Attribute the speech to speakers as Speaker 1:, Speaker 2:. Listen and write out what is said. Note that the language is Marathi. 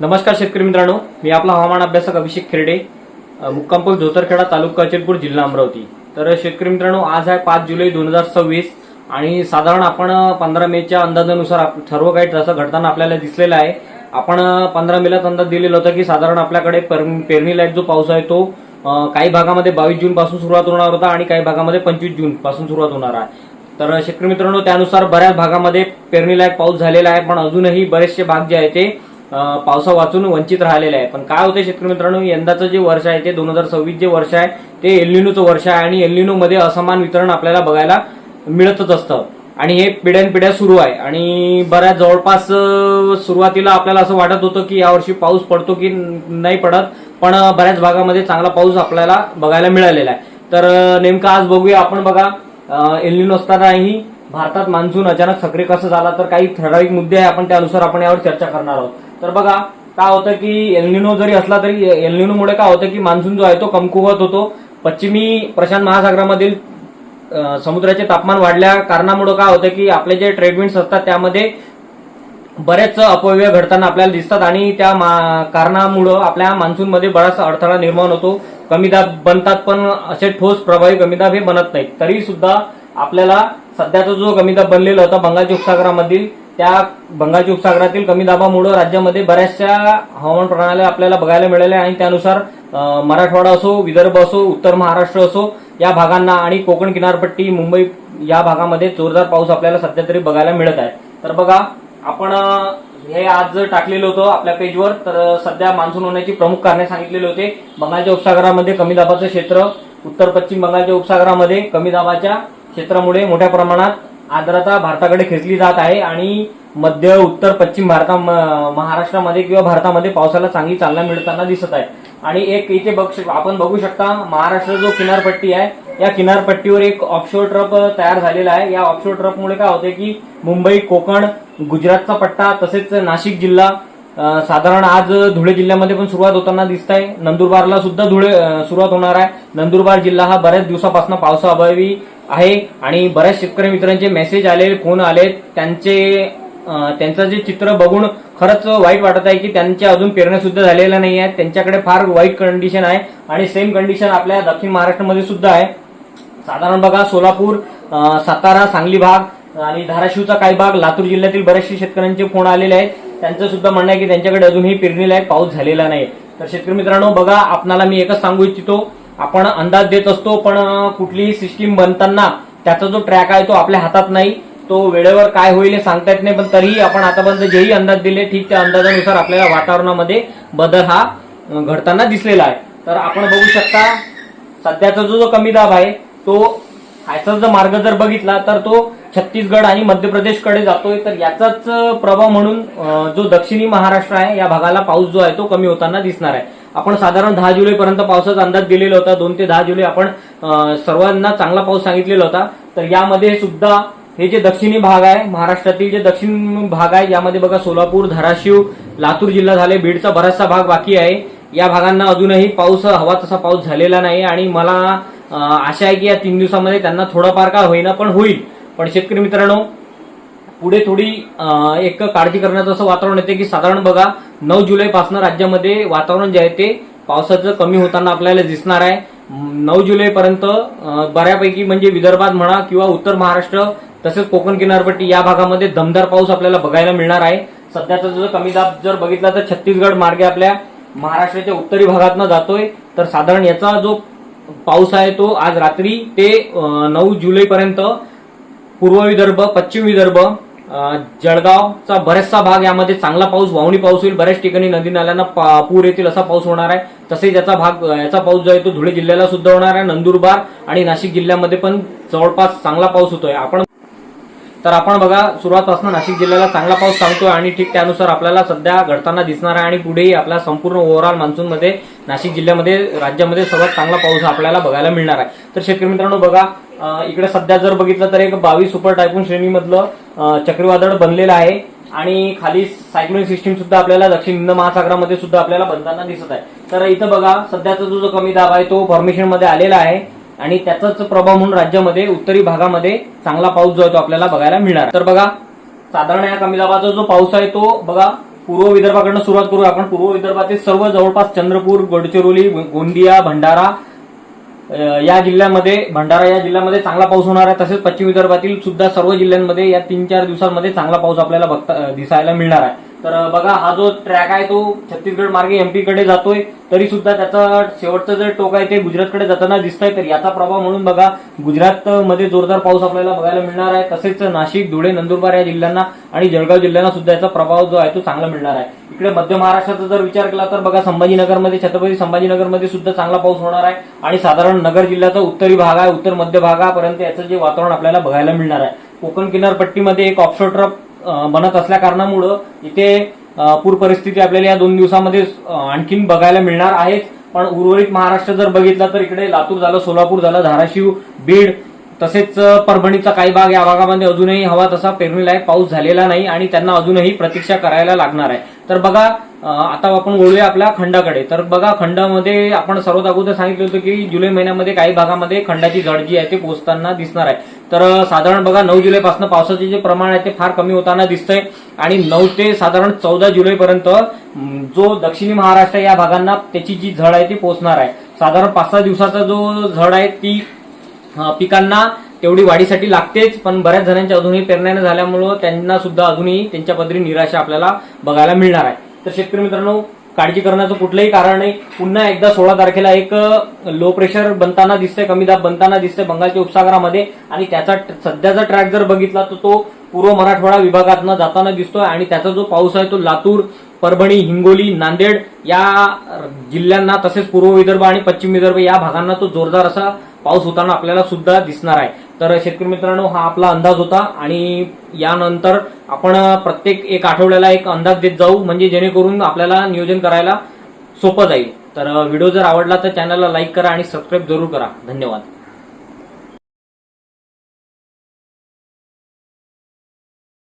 Speaker 1: नमस्कार शेतकरी मित्रांनो, मी आपला हवामान अभ्यासक अभिषेक खिरडे, मुक्काम पोस्ट धोतरखेडा, तालुका अचलपूर, जिल्हा अमरावती। तर शेतकरी मित्रांनो, आज आहे 5 जुलै 2026 आणि साधारण आपण 15 मेच्या अंदाजानुसार सर्व काही तसं घडताना आपल्याला दिसलेलं आहे। आपण 15 मेलाच अंदाज दिलेला होता की साधारण आपल्याकडे पेरणी लायक जो पाऊस आहे तो काही भागामध्ये 22 जून पासून सुरुवात होणार होता आणि काही भागामध्ये 25 जून पासून सुरुवात होणार आहे। तर शेतकरी मित्रांनो, त्यानुसार बऱ्याच भागामध्ये पेरणी लायक पाऊस झालेला आहे, पण अजूनही बरेचसे भाग जे आहे ते पावसा वाचून वंचित राहिलेले आहे। पण काय होते शेतकरी मित्रांनो, यंदाचं जे वर्ष आहे ते 2026 जे वर्ष आहे ते एल्निनोचं वर्ष आहे आणि एल्निनो मध्ये असमान वितरण आपल्याला बघायला मिळतच असतं आणि हे पिढ्यानपिढ्या सुरू आहे। आणि बऱ्याच जवळपास सुरुवातीला आपल्याला असं वाटत होतं की यावर्षी पाऊस पडतो की नाही पडत, पण बऱ्याच भागामध्ये चांगला पाऊस आपल्याला बघायला मिळालेला आहे। तर नेमकं आज बघूया आपण, बघा एल्निनो असतानाही भारतात मान्सून अचानक सक्रिय कसं झाला, तर काही ठराविक मुद्दे आहे, आपण त्यानुसार आपण यावर चर्चा करणार आहोत। तर बघा काय होतं की एल्निनो जरी असला तरी एल्निनोमुळे काय होतं की मान्सून जो आहे तो कमकुवत होतो। पश्चिमी प्रशांत महासागरामधील समुद्राचे तापमान वाढल्या कारणामुळे काय होतं की आपले जे ट्रेडविंड्स असतात त्यामध्ये बरेच अपव्यय घडताना आपल्याला दिसतात आणि त्या कारणामुळे आपल्या मान्सून मध्ये बराचसा अडथळा निर्माण होतो। कमी दाब बनतात पण असे ठोस प्रभावी कमी दाब हे बनत नाहीत। तरी सुद्धा आपल्याला सध्याचा जो कमी दाब बनलेला होता बंगालच्या उपसागरामधील, त्या बंगालच्या उपसागरातील कमी दाबामुळे राज्यामध्ये बऱ्याचशा हवामान प्रणाल्या आपल्याला बघायला मिळाल्या आणि त्यानुसार मराठवाडा असो, विदर्भ असो, उत्तर महाराष्ट्र असो या भागांना आणि कोकण किनारपट्टी, मुंबई या भागामध्ये जोरदार पाऊस आपल्याला सध्या तरी बघायला मिळत आहे। तर बघा आपण हे आज टाकलेलं होतं आपल्या पेजवर। तर सध्या मान्सून होण्याची प्रमुख कारणे सांगितलेले होते। बंगालच्या उपसागरामध्ये कमी दाबाचं क्षेत्र, उत्तर पश्चिम बंगालच्या उपसागरामध्ये कमी दाबाच्या क्षेत्रामुळे मोठ्या प्रमाणात आर्द्रता भारताकडे खेचली जात आहे आणि मध्य उत्तर पश्चिम महाराष्ट्रामध्ये किंवा भारतामध्ये पावसाला चांगली चालना मिळताना दिसत आहे। आणि एक इथे आपण बघू शकता, महाराष्ट्र जो किनारपट्टी आहे या किनारपट्टीवर एक ऑफशोर ट्रफ तयार झालेला आहे। या ऑफशोर ट्रफमुळे काय होते की मुंबई, कोकण, गुजरातचा पट्टा तसेच नाशिक जिल्हा, साधारण आज धुळे जिल्ह्यामध्ये पण सुरुवात होताना दिसत आहे। नंदुरबारला सुद्धा सुरुवात होणार आहे। नंदुरबार जिल्हा हा बऱ्याच दिवसापासून पावसाअभावी आहे आणि बऱ्याच शेतकरी मित्रांचे मेसेज आले, फोन आले, त्यांचं जे चित्र बघून खरंच वाईट वाटत आहे की त्यांच्या अजून पेरण्या सुद्धा झालेल्या नाही आहेत। त्यांच्याकडे फार वाईट कंडिशन आहे आणि सेम कंडिशन आपल्या दक्षिण महाराष्ट्रामध्ये सुद्धा आहे। साधारण बघा सोलापूर, सातारा, सांगली भाग आणि धाराशिवचा काही भाग, लातूर जिल्ह्यातील बरेचसे शेतकऱ्यांचे फोन आलेले आहेत। त्यांचं सुद्धा म्हणणं आहे की त्यांच्याकडे अजूनही पेरणीलायक पाऊस झालेला नाही। तर शेतकरी मित्रांनो, बघा आपणाला मी एकच सांगू इच्छितो, आपण अंदाज देत असतो पण कुठलीही सिस्टीम बनताना त्याचा जो ट्रॅक आहे तो आपल्या हातात नाही, तो वेळेवर काय होईल हे सांगता येत नाही। पण तरीही आपण आतापर्यंत जेही अंदाज दिले ठीक त्या अंदाजानुसार आपल्याला वातावरणामध्ये बदल हा घडताना दिसलेला आहे। तर आपण बघू शकता सध्याचा जो कमी दाब आहे तो ह्याचा जर मार्ग जर बघितला तर तो छत्तीसगड आणि मध्य प्रदेशकडे जातोय। तर याचाच प्रभाव म्हणून जो दक्षिणी महाराष्ट्र आहे या भागाला पाऊस जो आहे तो कमी होताना दिसणार आहे। आपण साधारण 10 जुलै पर्यंत पावसाचा अंदाज दिलेला होता। 2 ते 10 जुलै आपण सर्वांना चांगला पाऊस सांगितलेला होता। तर यामध्ये सुद्धा हे जे दक्षिणी भाग आहे, महाराष्ट्रातील जे दक्षिण भाग आहे यामध्ये बघा सोलापूर, धाराशिव, लातूर जिल्हा झाले, बीडचा बराचसा भाग बाकी आहे। या भागांना अजूनही पाऊस हवा तसा पाऊस झालेला नाही आणि मला आशा आहे की या 3 दिवसामध्ये त्यांना थोडाफार का होईना पण होईल। पण शेतकरी मित्रांनो, पुढे थोडी एक काळजी करण्याचं असं वातावरण येते की साधारण बघा 9 जुलैपासून राज्यामध्ये वातावरण जे आहे ते पावसाचं कमी होताना आपल्याला दिसणार आहे। 9 जुलैपर्यंत बऱ्यापैकी म्हणजे विदर्भात म्हणा किंवा उत्तर महाराष्ट्र तसेच कोकण किनारपट्टी या भागामध्ये दमदार पाऊस आपल्याला बघायला मिळणार आहे। सध्याचा जो कमी दाब जर बघितला तर छत्तीसगड मार्गे आपल्या महाराष्ट्राच्या उत्तरी भागातनं जातोय। तर साधारण याचा जो पाऊस आहे तो आज रात्री ते 9 जुलैपर्यंत पूर्व विदर्भ, पश्चिम विदर्भ, जळगावचा बरेचसा भाग यामध्ये चांगला पाऊस, वावणी पाऊस होईल। बऱ्याच ठिकाणी नदी नाल्यांना पूर येतील असा पाऊस होणार आहे। तसेच याचा पाऊस जो आहे तो धुळे जिल्ह्याला सुद्धा होणार आहे। नंदुरबार आणि नाशिक जिल्ह्यामध्ये पण जवळपास चांगला पाऊस होतोय। आपण बघा सुरुवातपासून नाशिक जिल्ह्याला चांगला पाऊस सांगतोय आणि ठीक त्यानुसार आपल्याला सध्या घडताना दिसणार आहे आणि पुढेही आपल्या संपूर्ण ओव्हरऑल मान्सूनमध्ये नाशिक जिल्ह्यामध्ये राज्यामध्ये सर्वात चांगला पाऊस आपल्याला बघायला मिळणार आहे। तर शेतकरी मित्रांनो, बघा इकडे सध्या जर बघितलं तर एक 22 सुपर टायफून श्रेणीमधलं चक्रीवादळ बनलेलं आहे आणि खाली सायक्लोनिक सिस्टीम सुद्धा आपल्याला दक्षिण हिंद महासागरामध्ये सुद्धा आपल्याला बनताना दिसत आहे। तर इथं बघा सध्याचा जो कमी दाब आहे तो फॉर्मेशन मध्ये आलेला आहे आणि त्याचाच प्रभाव म्हणून राज्यामध्ये उत्तरी भागामध्ये चांगला पाऊस जो आहे तो आपल्याला बघायला मिळणार। तर बघा साधारण या कमी दाबाचा जो पाऊस आहे तो बघा पूर्व विदर्भाकडनं सुरुवात करू आपण. पूर्व विदर्भातील सर्व जवळपास चंद्रपूर, गडचिरोली, गोंदिया, भंडारा या जिल्ह्यामध्ये चांगला पाऊस होणार आहे. तसेच पश्चिम विदर्भातील सुद्धा सर्व जिल्ह्यांमध्ये या 3-4 दिवसांमध्ये चांगला पाऊस आपल्याला दिसायला मिळणार आहे. तर बघा, हा जो ट्रॅक आहे तो छत्तीसगड मार्गे एमपी कडे जातोय, तरी सुद्धा त्याचा शेवटचं जे टोक आहे ते गुजरातकडे जाताना दिसतंय. तर याचा प्रभाव म्हणून बघा, गुजरात मध्ये जोरदार पाऊस आपल्याला बघायला मिळणार आहे. तसेच नाशिक, धुळे, नंदुरबार या जिल्ह्यांना आणि जळगाव जिल्ह्यांना सुद्धा याचा प्रभाव जो आहे तो चांगला मिळणार आहे. इकडे मध्य महाराष्ट्राचा जर विचार केला तर बघा, संभाजीनगरमध्ये, छत्रपती संभाजीनगरमध्ये सुद्धा चांगला पाऊस होणार आहे. आणि साधारण नगर जिल्ह्याचा उत्तरी भाग आहे, उत्तर मध्य भागापर्यंत याचं जे वातावरण आपल्याला बघायला मिळणार आहे. कोकण किनारपट्टीमध्ये एक ऑफशोर ट्रफ बनत असल्या कारणामुळं इथे पूर परिस्थिती आपल्याला या 2 दिवसामध्ये आणखीन बघायला मिळणार आहे. पण उर्वरित महाराष्ट्र जर बघितला तर इकडे लातूर झालं, सोलापूर झालं, धाराशिव, बीड, तसेच परभणीचा काही भाग, या भागामध्ये अजूनही हवा तसा पेरणीलायक पाऊस झालेला नाही आणि त्यांना अजूनही प्रतीक्षा करायला लागणार आहे. तर बघा, आता आपण वळूया आपल्या खंडाकडे. तर बघा, खंडामध्ये आपण सर्वात अगोदर सांगितलं होतं की जुलै महिन्यामध्ये काही भागामध्ये खंडाची झड जी आहे ते पोहोचताना दिसणार आहे. तर साधारण बघा, 9 जुलैपासून पावसाचे जे प्रमाण आहे ते फार कमी होताना दिसतंय आणि 9 ते साधारण 14 जुलैपर्यंत जो दक्षिणी महाराष्ट्र या भागांना त्याची जी झड आहे ती पोहोचणार आहे. साधारण 5-6 दिवसाचा जो झड आहे ती पिकांना तेवढी वाढीसाठी लागतेच, पण बऱ्याच जणांच्या अजूनही पेरण्या न झाल्यामुळं त्यांना सुद्धा अजूनही त्यांच्या पदरी निराशा आपल्याला बघायला मिळणार आहे. तर शेतकरी मित्रांनो, काळजी करण्याचं कुठलंही कारण नाही. पुन्हा एकदा 16 तारखेला एक लो प्रेशर बनताना दिसतंय, कमी दाब बनताना दिसतंय बंगालच्या उपसागरामध्ये आणि त्याचा सध्याचा ट्रॅक जर बघितला तर तो पूर्व मराठवाडा विभागातनं जाताना दिसतोय आणि त्याचा जो पाऊस आहे तो लातूर, परभणी, हिंगोली, नांदेड या जिल्ह्यांना, तसेच पूर्व विदर्भ आणि पश्चिम विदर्भ या भागांना तो जोरदार असा पाऊस होताना आपल्याला सुद्धा दिसणार आहे. तर शेतकरी मित्रांनो, हा आपला अंदाज होता आणि यानंतर आपण प्रत्येक एक आठवड्याला एक अंदाज देत जाऊ, म्हणजे जेणेकरून आपल्याला नियोजन करायला सोपं जाईल. तर व्हिडिओ जर आवडला तर चॅनलला लाईक करा आणि सबस्क्राईब जरूर करा. धन्यवाद.